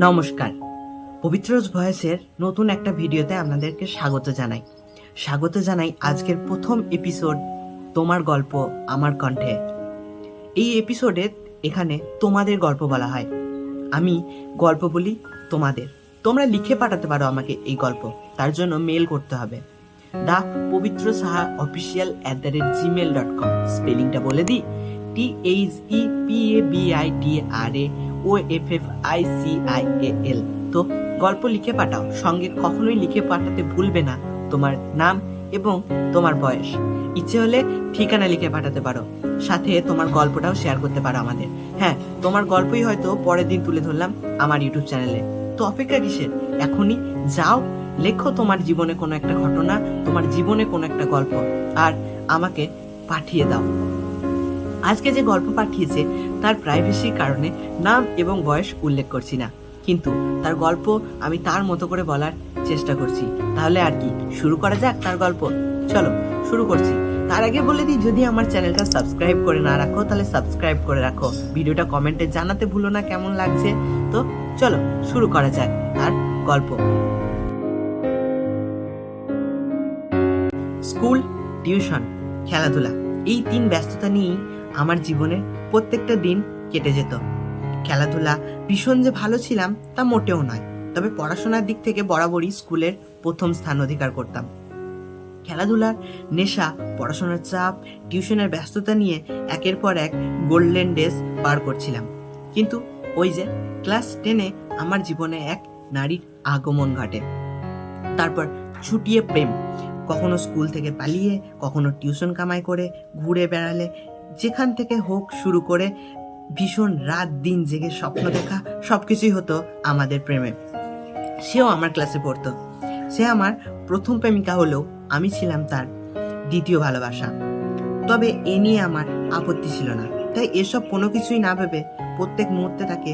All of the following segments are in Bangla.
নমস্কার, পবিত্রজ ভয়েসের নতুন একটা ভিডিওতে আপনাদেরকে স্বাগত জানাই আজকের প্রথম এপিসোড তোমার গল্প আমার কণ্ঠে। এই এপিসোডে এখানে তোমাদের গল্প বলা হয়, আমি গল্প বলি তোমাদের। তোমরা লিখে পাঠাতে পারো আমাকে এই গল্প, তার জন্য মেল করতে হবে thepovitrosahaofficial@gmail.com। স্পেলিংটা বলে দিই, THEPABITRAOFFICIAL। তো গল্প লিখে পাঠাও, সঙ্গে কখনোই লিখে পাঠাতে ভুলবে না তোমার নাম এবং তোমার বয়স। ইচ্ছে হলে ঠিকানা লিখে পাঠাতে পারো, সাথে তোমার গল্পটাও শেয়ার করতে পারো আমাদের। হ্যাঁ, তোমার গল্পই হয়তো পরের দিন তুলে ধরলাম আমার ইউটিউব চ্যানেলে। তো অপেক্ষা কিসের? এখনই যাও, লেখো তোমার জীবনে কোনো একটা ঘটনা, তোমার জীবনে কোনো একটা গল্প, আর আমাকে পাঠিয়ে দাও। আজকে যে গল্প পাঠিয়েছে তার প্রাইভেসির কারণে নাম এবং বয়স উল্লেখ করছি না, কিন্তু তার গল্প আমি তার মতো করে বলার চেষ্টা করছি। তাহলে আর কি, শুরু করা যাক তার গল্প। চলো শুরু করছি। তার আগে বলে দিই, যদি আমার চ্যানেলটা সাবস্ক্রাইব করে না রাখো তাহলে সাবস্ক্রাইব করে রাখো, ভিডিওটা কমেন্টে জানাতে ভুলো না কেমন লাগছে। তো চলো শুরু করা যাক তার গল্প। স্কুল, টিউশন, খেলাধুলা, এই তিন ব্যস্ততা নিয়েই আমার জীবনের প্রত্যেকটা দিন কেটে যেত। খেলাধুলা ভীষণ যে ভালো ছিলাম তা মোটেও নয়, তবে পড়াশোনার দিক থেকে বরাবরই স্কুলের প্রথম স্থান অধিকার করতাম। খেলাধুলার নেশা, পড়াশোনার চাপ, টিউশনের ব্যস্ততা নিয়ে একের পর এক গোল্ডেন ডেজ পার করছিলাম। কিন্তু ওই যে ক্লাস 10-এ আমার জীবনে এক নারীর আগমন ঘটে। তারপর ছুটিয়ে প্রেম, কখনো স্কুল থেকে পালিয়ে, কখনো টিউশন কামাই করে, ঘুরে বেড়ালে, যেখান থেকে হোক শুরু করে ভীষণ রাত দিন জেগে স্বপ্ন দেখা, সবকিছুই হতো আমাদের প্রেমে। সেও আমার ক্লাসে পড়তো। সে আমার প্রথম প্রেমিকা হলেও আমি ছিলাম তার দ্বিতীয় ভালোবাসা। তবে এ নিয়ে আমার আপত্তি ছিল না, তাই এসব কোনো কিছুই না ভেবে প্রত্যেক মুহূর্তে তাকে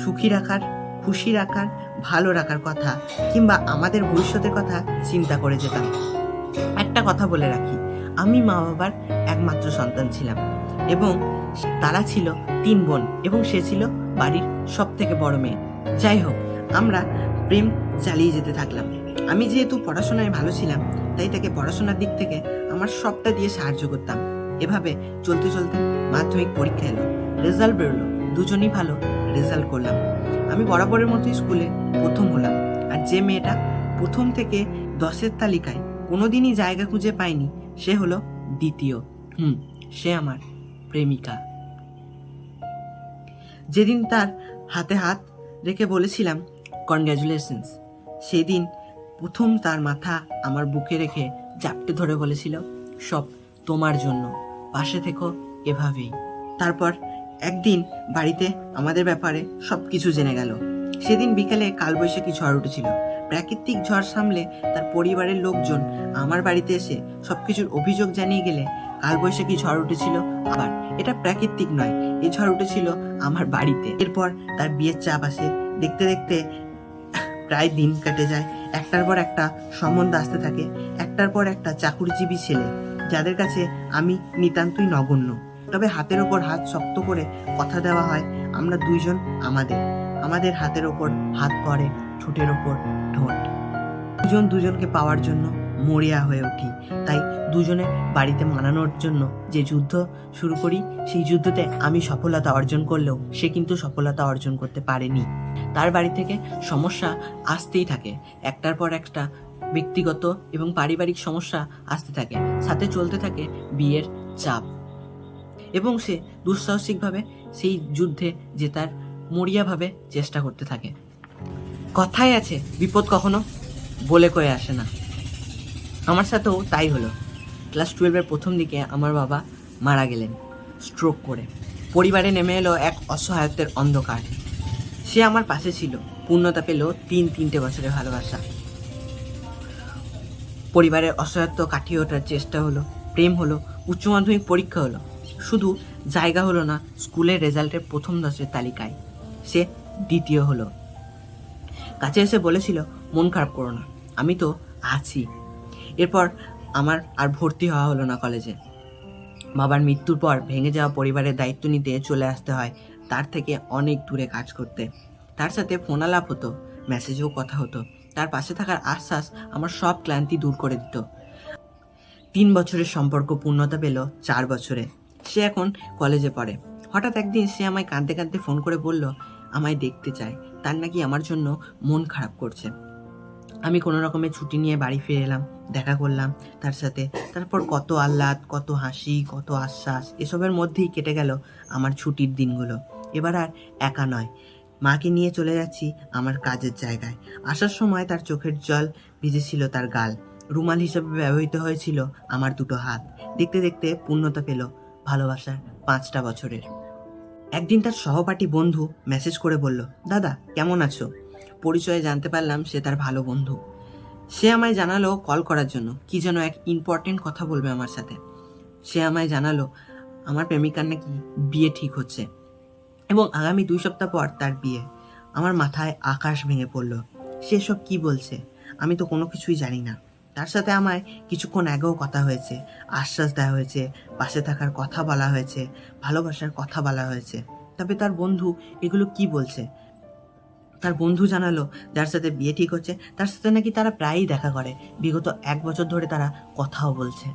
সুখী রাখার, খুশি রাখার, ভালো রাখার কথা, কিংবা আমাদের ভবিষ্যতের কথা চিন্তা করে যেতাম। একটা কথা বলে রাখি, আমি মা বাবার একমাত্র সন্তান ছিলাম এবং তারা ছিল 3 বোন এবং সে ছিল বাড়ির সব থেকে বড় মেয়ে। যাই হোক, আমরা প্রেম চালিয়ে যেতে থাকলাম। আমি যেহেতু পড়াশোনায় ভালো ছিলাম, তাই তাকে পড়াশোনার দিক থেকে আমার সবটা দিয়ে সাহায্য করতাম। এভাবে চলতে চলতে মাধ্যমিক পরীক্ষা এলো, রেজাল্ট বেরোলো, দুজনই ভালো রেজাল্ট করলাম। আমি বরাবরের মতোই স্কুলে প্রথম হলাম, আর যে মেয়েটা প্রথম থেকে 10-এর তালিকায় কোনোদিনই জায়গা খুঁজে পায়নি সে হলো দ্বিতীয়। সে আমার প্রেমিকা। যেদিন তার হাতে হাত রেখে বলেছিলাম কনগ্র্যাচুলেশনস, সেদিন প্রথম তার মাথা আমার বুকে রেখে জাপটে ধরে বলেছিল, সব তোমার জন্য, পাশে থেকো এভাবেই। তারপর একদিন বাড়িতে আমাদের ব্যাপারে সব কিছু জেনে গেল। সেদিন বিকেলে কালবৈশাখী ঝড় উঠেছিল। প্রাকৃতিক ঝড় সামলে তার পরিবারের লোকজন আমার বাড়িতে এসে সবকিছুর অভিযোগ জানিয়ে গেলে কালবৈশাখী ঝড় উঠেছিল আবার, এটা প্রাকৃতিক নয়, এই ঝড় উঠেছিল আমার বাড়িতে। এরপর তার বিয়ের চাপ আসে, দেখতে দেখতে প্রায় দিন কেটে যায়। একটার পর একটা সম্বন্ধ আসতে থাকে, একটার পর একটা চাকুরিজীবী ছেলে, যাদের কাছে আমি নিতান্তই নগণ্য। তবে হাতের ওপর হাত শক্ত করে কথা দেওয়া হয়, আমরা দুইজন আমাদের হাতের ওপর হাত পড়ে, ঠোঁটের ওপর ঠোঁট। দুজন দুজনকে পাওয়ার জন্য মরিয়া হয়ে উঠি। তাই দুজনে বাড়িতে মানানোর জন্য যে যুদ্ধ শুরু করি, সেই যুদ্ধতে আমি সফলতা অর্জন করলেও সে কিন্তু সফলতা অর্জন করতে পারেনি। তার বাড়ি থেকে সমস্যা আসতেই থাকে, একটার পর একটা ব্যক্তিগত এবং পারিবারিক সমস্যা আসতে থাকে, সাথে চলতে থাকে বিয়ের চাপ, এবং সে দুঃসাহসিকভাবে সেই যুদ্ধে জেতার মরিয়াভাবে চেষ্টা করতে থাকে। কথায় আছে, বিপদ কখনো বলে কয়ে আসে না। আমার সাথেও তাই হলো। ক্লাস 12-এর প্রথম দিকে আমার বাবা মারা গেলেন স্ট্রোক করে। পরিবারে নেমে এলো এক অসহায়ত্বের অন্ধকার। সে আমার পাশে ছিল, পূর্ণতা পেল 3 বছরের ভালোবাসা। পরিবারের অসহায়ত্ব কাটিয়ে ওঠার চেষ্টা হলো, প্রেম হলো, উচ্চ মাধ্যমিক পরীক্ষা হলো, শুধু জায়গা হলো না স্কুলের রেজাল্টের প্রথম 10-এর তালিকায়, সে দ্বিতীয় হলো। কাছে এসে বলেছিল, মন খারাপ করো না, আমি তো আছি। এরপর আমার আর ভর্তি হওয়া হলো না কলেজে। বাবার মৃত্যুর পর ভেঙে যাওয়া পরিবারের দায়িত্ব নিতে চলে আসতে হয় তার থেকে অনেক দূরে কাজ করতে। তার সাথে ফোন আলাপ হতো, মেসেজেও কথা হতো। তার পাশে থাকার আশ্বাস আমার সব ক্লান্তি দূর করে দিত। 3 বছরের সম্পর্ক পূর্ণতা পেল 4 বছরে। সে এখন কলেজে পড়ে। হঠাৎ একদিন সে আমায় কাঁদতে কাঁদতে ফোন করে বলল আমায় দেখতে চায়, তার নাকি আমার জন্য মন খারাপ করছে। আমি কোনো রকমের ছুটি নিয়ে বাড়ি ফিরে এলাম, দেখা করলাম তার সাথে। তারপর কত আহ্লাদ, কত হাসি, কত আশ্বাস, এসবের মধ্যেই কেটে গেল আমার ছুটির দিনগুলো। এবার আর একা নয়, মাকে নিয়ে চলে যাচ্ছি আমার কাজের জায়গায়। আসার সময় তার চোখের জল ভিজেছিল তার গাল, রুমাল হিসেবে ব্যবহৃত হয়েছিল আমার দুটো হাত। দেখতে দেখতে পূর্ণতা পেল ভালোবাসার 5টা বছরের। একদিন তার সহপাঠী বন্ধু মেসেজ করে বলল, দাদা কেমন আছো? পরিচয়ে জানতে পারলাম সে তার ভালো বন্ধু। সে আমায় জানালো কল করার জন্য, কি যেন এক ইম্পর্টেন্ট কথা বলবে আমার সাথে। সে আমায় জানালো আমার প্রেমিকার নাকি বিয়ে ঠিক হচ্ছে এবং আগামী 2 সপ্তাহ পর তার বিয়ে। আমার মাথায় আকাশ ভেঙে পড়ল। সে সব কি বলছে? আমি তো কোনো কিছুই জানি না। তার সাথে আমায় কিছুক্ষণ আগেও কথা হয়েছে, আশ্বাস দেওয়া হয়েছে, পাশে থাকার কথা বলা হয়েছে, ভালোবাসার কথা বলা হয়েছে। তবে তার বন্ধু এগুলো কি বলছে? তার বন্ধু জানালো যার সাথে বিয়ে ঠিক হচ্ছে তার সাথে নাকি তারা প্রায়ই দেখা করে, বিগত 1 বছর ধরে তারা কথাও বলছে।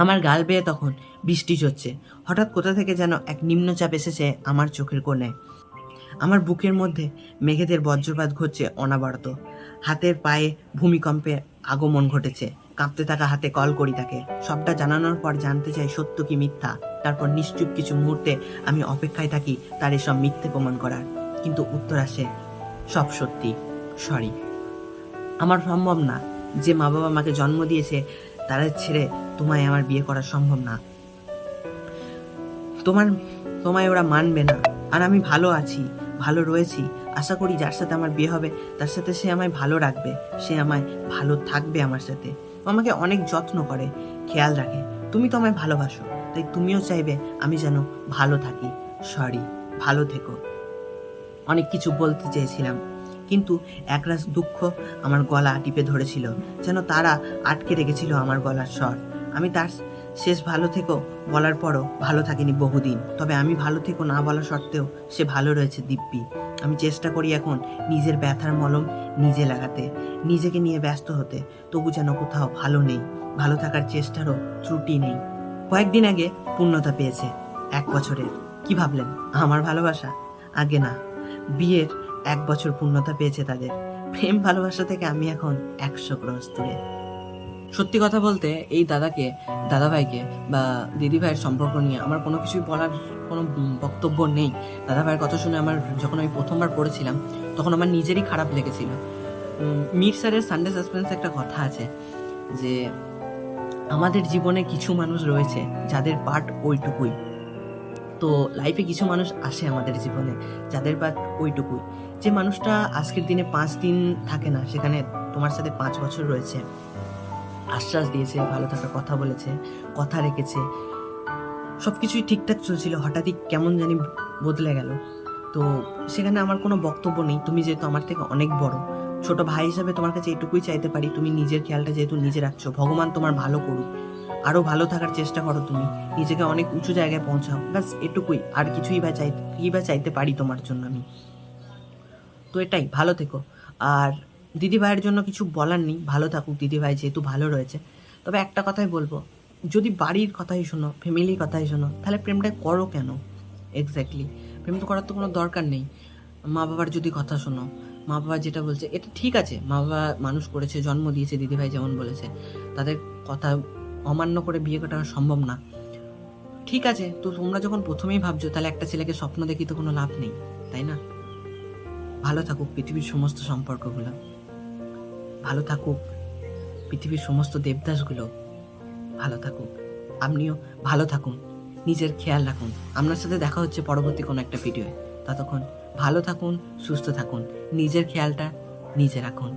আমার গাল বেয়ে তখন বৃষ্টি ঝরছে। হঠাৎ কোথা থেকে যেন এক নিম্নচাপ এসেছে আমার চোখের কোণে। আমার বুকের মধ্যে মেঘেদের বজ্রপাত ঘটছে অনাবরত। হাতের পায়ে ভূমিকম্পের আগমন ঘটেছে। কাঁপতে থাকা হাতে কল করি তাকে। সবটা জানানোর পর জানতে চাই সত্য কি মিথ্যা। তারপর নিশ্চুপ কিছু মুহূর্তে আমি অপেক্ষায় থাকি তার এসব মিথ্যে প্রমাণ করার। কিন্তু উত্তর আসে সব সত্যি, সরি। আমার সম্ভব না, যে মা বাবা আমাকে জন্ম দিয়েছে তারা ছেড়ে তোমায় আমার বিয়ে করা সম্ভব না। তোমায় ওরা মানবে না। আর আমি ভালো আছি, ভালো রয়েছি। আশা করি যার সাথে আমার বিয়ে হবে তার সাথে সে আমায় ভালো রাখবে, সে আমায় ভালো থাকবে আমার সাথে। আমাকে অনেক যত্ন করে, খেয়াল রাখে। তুমি তো আমায় ভালোবাসো, তাই তুমিও চাইবে আমি যেন ভালো থাকি। সরি, ভালো থেকো। অনেক কিছু বলতে চেয়েছিলাম, কিন্তু একরাশ দুঃখ আমার গলা টিপে ধরেছিল, যেন তারা আটকে রেখেছিল আমার গলার স্বর। আমি তার শেষ ভালো থেকো বলার পরও ভালো থাকিনি বহুদিন। তবে আমি ভালো থেকো না বলা সত্ত্বেও সে ভালো রয়েছে দিব্যি। আমি চেষ্টা করি এখন নিজের ব্যথার মলম নিজে লাগাতে, নিজেকে নিয়ে ব্যস্ত হতে, তবু যেন কোথাও ভালো নেই, ভালো থাকার চেষ্টারও ত্রুটি নেই। কয়েকদিন আগে পূর্ণতা পেয়েছে 1 বছরের। কি ভাবলেন আমার ভালোবাসা? আগে না, বিয়ের 1 বছর পূর্ণতা পেয়েছে তাদের। প্রেম ভালোবাসা থেকে আমি এখন 100 ক্রোশ দূরে। সত্যি কথা বলতে এই দাদাভাইকে বা দিদিভাইয়ের সম্পর্ক নিয়ে আমার কোনো কিছুই বলার কোনো বক্তব্য নেই। দাদাভাইয়ের কথা শুনে আমার যখন আমি প্রথমবার পড়েছিলাম তখন আমার নিজেরই খারাপ লেগেছিল। মীর স্যারের সানডে সাসপেন্স একটা কথা আছে যে আমাদের জীবনে কিছু মানুষ রয়েছে যাদের পার্ট ওইটুকুই। তো লাইফে কিছু মানুষ আসে আমাদের জীবনে যাদের পার্ট ওইটুকুই। যে মানুষটা আজকের দিনে 5 দিন থাকে না, সেখানে তোমার সাথে 5 বছর রয়েছে, আশ্বাস দিয়েছে, ভালো থাকার কথা বলেছে, কথা রেখেছে, সব কিছুই ঠিকঠাক চলছিল, হঠাৎই কেমন জানি বদলে গেল। তো সেখানে আমার কোনো বক্তব্য নেই। তুমি যেহেতু আমার থেকে অনেক বড়, ছোট ভাই হিসাবে তোমার কাছে এটুকুই চাইতে পারি, তুমি নিজের খেয়ালটা যেহেতু নিজে রাখছো, ভগবান তোমার ভালো করুক, আরও ভালো থাকার চেষ্টা করো, তুমি নিজেকে অনেক উঁচু জায়গায় পৌঁছাও, ব্যাস এটুকুই। আর কিছুই বা চাইতে পারি তোমার জন্য আমি। তো এটাই, ভালো থেকো। আর দিদিভাইয়ের জন্য কিছু বলার নেই, ভালো থাকুক দিদিভাই, যেহেতু ভালো রয়েছে। তবে একটা কথাই বলবো, যদি বাড়ির কথাই শোনো, ফ্যামিলির কথাই শোনো, তাহলে প্রেমটা করো কেন? এক্স্যাক্টলি, প্রেম তো করার তো কোনো দরকার নেই। মা বাবার যদি কথা শোনো, মা বাবা যেটা বলছে এটা ঠিক আছে, মা বাবা মানুষ করেছে, জন্ম দিয়েছে, দিদিভাই যেমন বলেছে, তাদের কথা অমান্য করে বিয়ে করা সম্ভব না। ঠিক আছে, তো তোমরা যখন প্রথমেই ভাবছো তাহলে একটা ছেলেকে স্বপ্ন দেখি তো কোনো লাভ নেই, তাই না? ভালো থাকুক পৃথিবীর সমস্ত সম্পর্কগুলো, ভালো থাকুক পৃথিবীর সমস্ত দেবদাসগুলো, ভালো থাকুক। আপনিও ভালো থাকুন, নিজের খেয়াল রাখুন। আপনার সাথে দেখা হচ্ছে পরবর্তী কোনো একটা ভিডিওয়ে। ততক্ষণ ভালো থাকুন, সুস্থ থাকুন, নিজের খেয়ালটা নিজে রাখুন।